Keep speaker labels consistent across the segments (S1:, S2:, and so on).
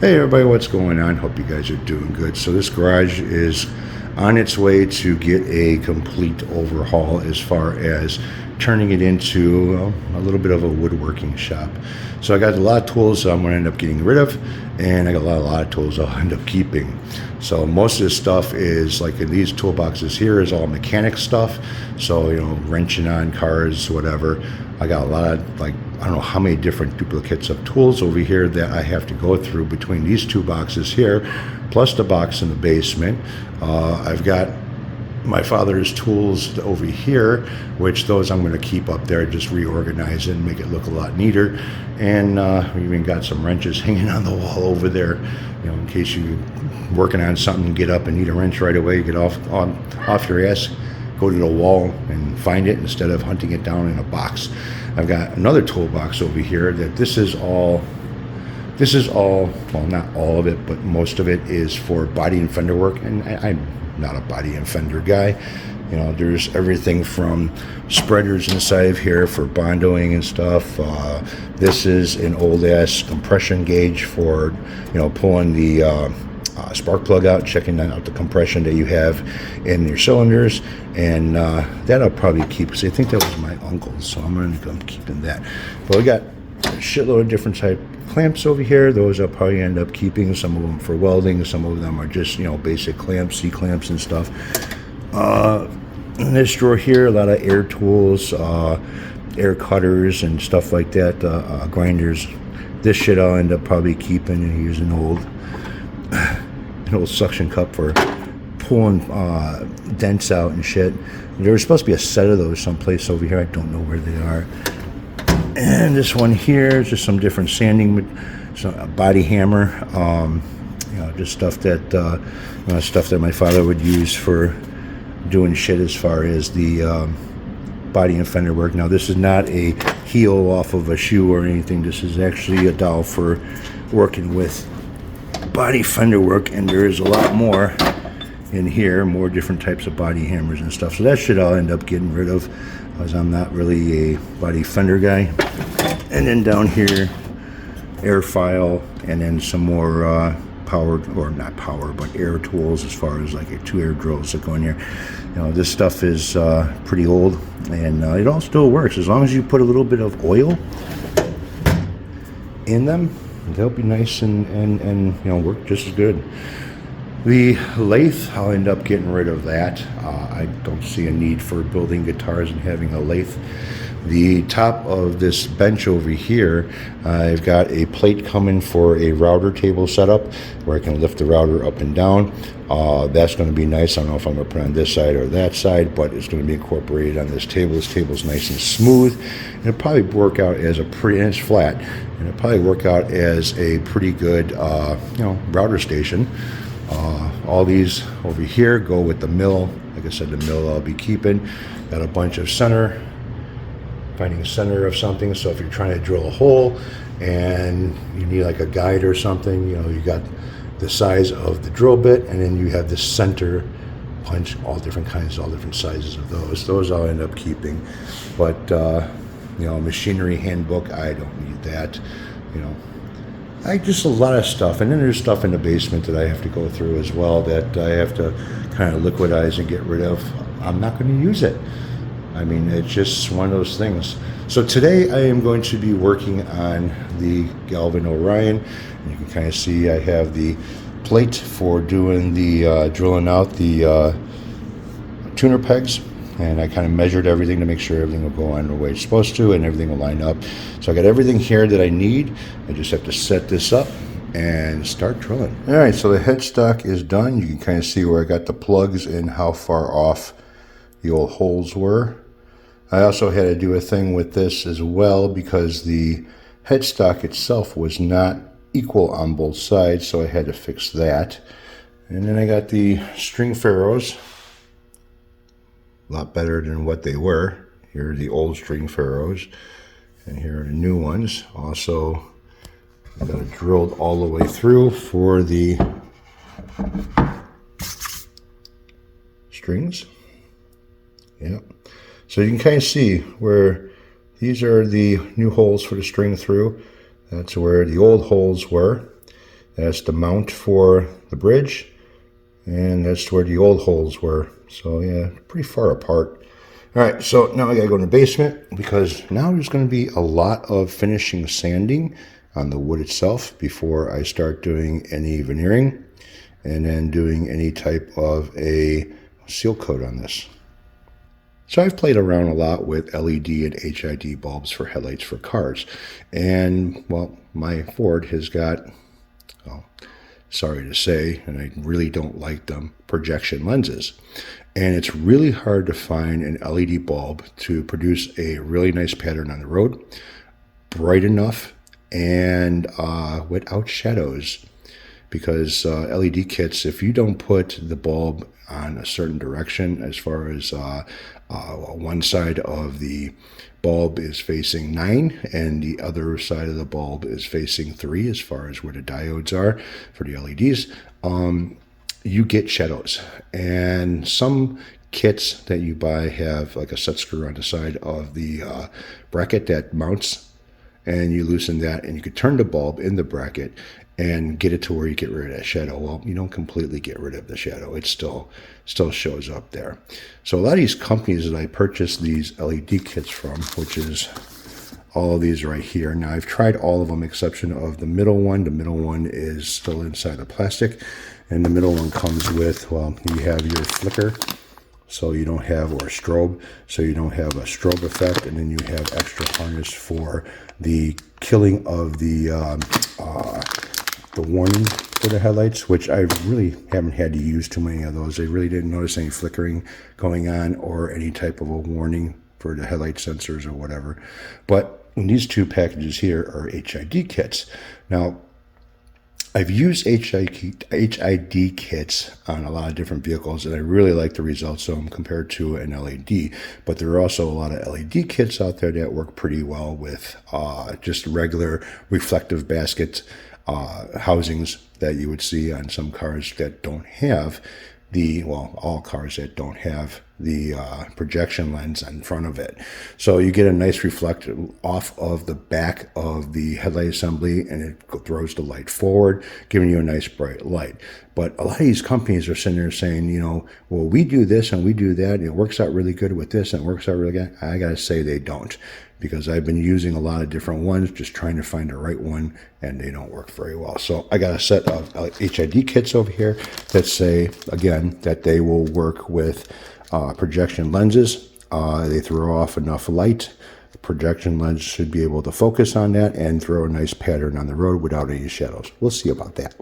S1: Hey everybody, what's going on? Hope you guys are doing good. So this garage is on its way to get a complete overhaul as far as turning it into a little bit of a woodworking shop. So I got a lot of tools I'm going to end up getting rid of, and I got a lot of tools I'll end up keeping. So most of this stuff is like in these toolboxes here is all mechanic stuff. So, you know, wrenching on cars, whatever. I got a lot of, like, I don't know how many different duplicates of tools over here that I have to go through between these two boxes here, plus the box in the basement. I've got my father's tools over here, which those I'm going to keep up there, just reorganize it and make it look a lot neater. And we even got some wrenches hanging on the wall over there, you know, in case you're working on something, get up and need a wrench right away, get off your ass, go to the wall and find it instead of hunting it down in a box. I've got another toolbox over here that this is all, well, not all of it, but most of it is for body and fender work, and I'm not a body and fender guy. You know, there's everything from spreaders inside of here for bondoing and stuff. This is an old ass compression gauge for, you know, pulling the spark plug out, checking out the compression that you have in your cylinders, and that I'll probably keep because I think that was my uncle's, so I'm keeping that. But we got a shitload of different type clamps over here. Those I'll probably end up keeping. Some of them for welding, some of them are just, you know, basic clamps, C-clamps and stuff. In this drawer here, a lot of air tools, air cutters and stuff like that, grinders. This shit I'll end up probably keeping and use an old suction cup for pulling dents out and shit. There was supposed to be a set of those someplace over here. I don't know where they are. And this one here is just some different sanding, a body hammer, you know, just stuff that my father would use for doing shit as far as the body and fender work. Now this is not a heel off of a shoe or anything. This is actually a dowel for working with body fender work, and there is a lot more in here, more different types of body hammers and stuff. So that shit I'll end up getting rid of, because I'm not really a body fender guy. And then down here, air file, and then some more powered, or not power, but air tools, as far as like 2 air drills that go in here. You know, this stuff is pretty old, and it all still works as long as you put a little bit of oil in them. They'll be nice and you know, work just as good. The lathe, I'll end up getting rid of that. I don't see a need for building guitars and having a lathe. The top of this bench over here, I've got a plate coming for a router table setup where I can lift the router up and down. That's going to be nice. I don't know if I'm going to put it on this side or that side, but it's going to be incorporated on this table. This table's nice and smooth, and it'll probably work out as a pretty, and it's flat, and it'll probably work out as a pretty good, you know, router station. All these over here go with the mill. Like I said, the mill I'll be keeping. Got a bunch of finding a center of something. So if you're trying to drill a hole and you need like a guide or something, you know, you got the size of the drill bit, and then you have the center punch, all different kinds, all different sizes of those. Those I'll end up keeping. But, you know, machinery handbook, I don't need that, you know. Just a lot of stuff, and then there's stuff in the basement that I have to go through as well that I have to kind of liquidize and get rid of. I'm not going to use it. I mean, it's just one of those things. So today I am going to be working on the Gelvin Orion. And you can kind of see I have the plate for doing the drilling out the tuner pegs. And I kind of measured everything to make sure everything will go on the way it's supposed to and everything will line up. So I got everything here that I need. I just have to set this up and start drilling. All right, so the headstock is done. You can kind of see where I got the plugs and how far off the old holes were. I also had to do a thing with this as well because the headstock itself was not equal on both sides, so I had to fix that. And then I got the string ferrules. A lot better than what they were. Here are the old string ferrules, and here are the new ones. Also, I got it drilled all the way through for the strings. Yep. So you can kind of see where these are the new holes for the string through. That's where the old holes were. That's the mount for the bridge, and that's where the old holes were. So yeah, pretty far apart. All right, so now I gotta go in the basement because now there's gonna be a lot of finishing sanding on the wood itself before I start doing any veneering and then doing any type of a seal coat on this. So I've played around a lot with LED and HID bulbs for headlights for cars. And, well, my Ford has got, well, sorry to say, and I really don't like them, projection lenses. And it's really hard to find an LED bulb to produce a really nice pattern on the road, bright enough, and without shadows. Because LED kits, if you don't put the bulb on a certain direction, as far as one side of the bulb is facing 9 and the other side of the bulb is facing 3, as far as where the diodes are for the LEDs, you get shadows. And some kits that you buy have like a set screw on the side of the bracket that mounts, and you loosen that and you could turn the bulb in the bracket and get it to where you get rid of that shadow. Well, you don't completely get rid of the shadow. It still shows up there. So a lot of these companies that I purchased these LED kits from, which is all of these right here. Now I've tried all of them exception of the middle one. The middle one is still inside the plastic, and the middle one comes with, well, you have your flicker, so you don't have, or a strobe, so you don't have a strobe effect, and then you have extra harness for the killing of the warning for the headlights, which I really haven't had to use too many of those. I really didn't notice any flickering going on or any type of a warning for the headlight sensors or whatever. But these two packages here are HID kits. Now, I've used HID kits on a lot of different vehicles, and I really like the results of them compared to an LED. But there are also a lot of LED kits out there that work pretty well with just regular reflective basket housings that you would see on some cars that don't have the, well, all cars that don't have the projection lens in front of it. So you get a nice reflector off of the back of the headlight assembly, and it throws the light forward, giving you a nice bright light. But a lot of these companies are sitting there saying, you know, well, we do this and we do that, and it works out really good with this and it works out really good. I gotta say they don't, because I've been using a lot of different ones, just trying to find the right one, and they don't work very well. So I got a set of HID kits over here that say, again, that they will work with projection lenses. They throw off enough light. The projection lens should be able to focus on that and throw a nice pattern on the road without any shadows. We'll see about that.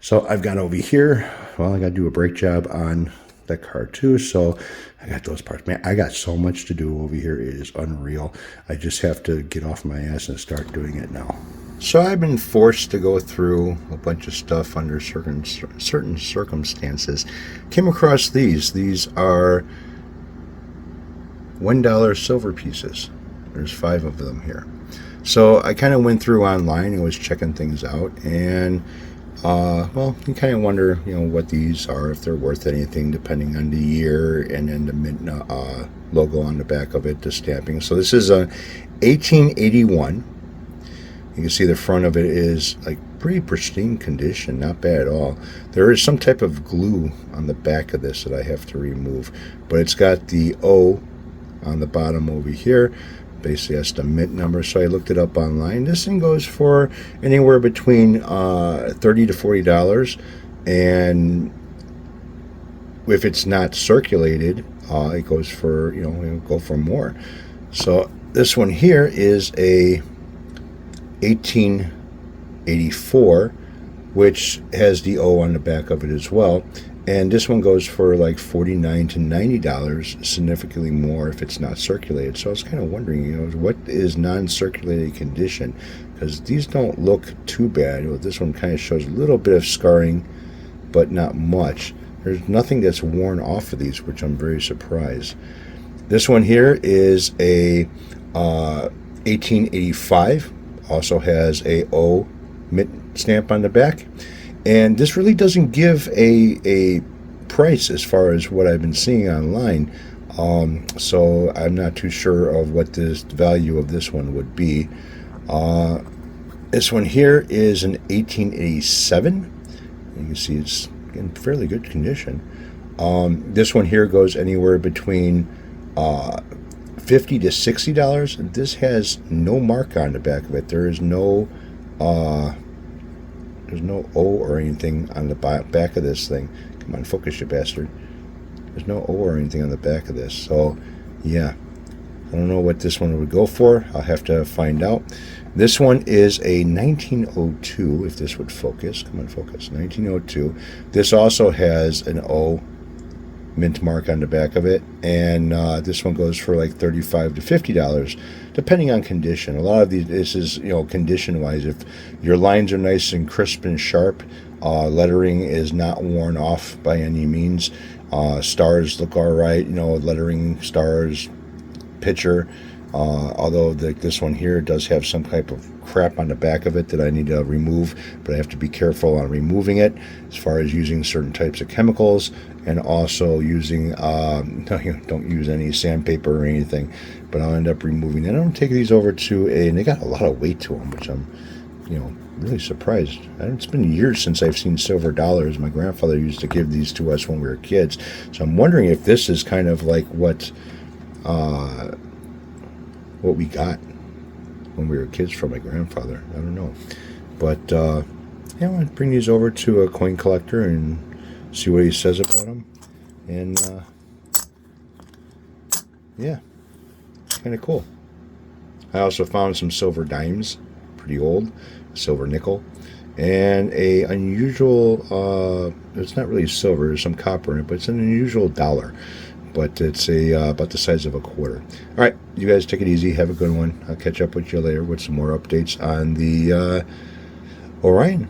S1: So I've got over here, well, I got to do a brake job on that car too, so I got those parts. Man, I got so much to do over here. It is unreal. I just have to get off my ass and start doing it now. So I've been forced to go through a bunch of stuff under certain circumstances. Came across these. These are $1 silver pieces. There's 5 of them here. So I kind of went through online and was checking things out, and well, you kind of wonder, you know, what these are, if they're worth anything, depending on the year, and then the mint logo on the back of it, the stamping. So this is a 1881. You can see the front of it is like pretty pristine condition, not bad at all. There is some type of glue on the back of this that I have to remove, but it's got the O on the bottom over here. Basically that's the mint number, so I looked it up online. This thing goes for anywhere between $30 to $40, and if it's not circulated, it goes for, you know, go for more. So this one here is a 1884, which has the O on the back of it as well. And this one goes for like $49 to $90, significantly more if it's not circulated. So I was kind of wondering, you know, what is non-circulated condition? Because these don't look too bad. Well, this one kind of shows a little bit of scarring, but not much. There's nothing that's worn off of these, which I'm very surprised. This one here is a 1885. Also has a O mint stamp on the back. And this really doesn't give a price as far as what I've been seeing online. So I'm not too sure of what the value of this one would be. This one here is an 1887. You can see it's in fairly good condition. This one here goes anywhere between $50 to $60. This has no mark on the back of it. There's no O or anything on the back of this thing. Come on, focus, you bastard. There's no O or anything on the back of this. So, yeah. I don't know what this one would go for. I'll have to find out. This one is a 1902, if this would focus. Come on, focus. 1902. This also has an O mint mark on the back of it. And this one goes for like $35 to $50, depending on condition. A lot of these, this is, condition-wise. If your lines are nice and crisp and sharp, lettering is not worn off by any means. Stars look all right, lettering, stars, picture, although this one here does have some type of crap on the back of it that I need to remove, but I have to be careful on removing it as far as using certain types of chemicals, and also using don't use any sandpaper or anything, but I'll end up removing it. I'm going to take these over to and they got a lot of weight to them, which I'm really surprised. It's been years since I've seen silver dollars. My grandfather used to give these to us when we were kids, so I'm wondering if this is kind of like what we got when we were kids from my grandfather. I don't know. But yeah, I'm going to bring these over to a coin collector and see what he says about them. And yeah, kind of cool. I also found some silver dimes, pretty old, silver nickel, and a unusual, it's not really silver, there's some copper in it, but it's an unusual dollar. But it's about the size of a quarter. All right, you guys take it easy. Have a good one. I'll catch up with you later with some more updates on the Orion.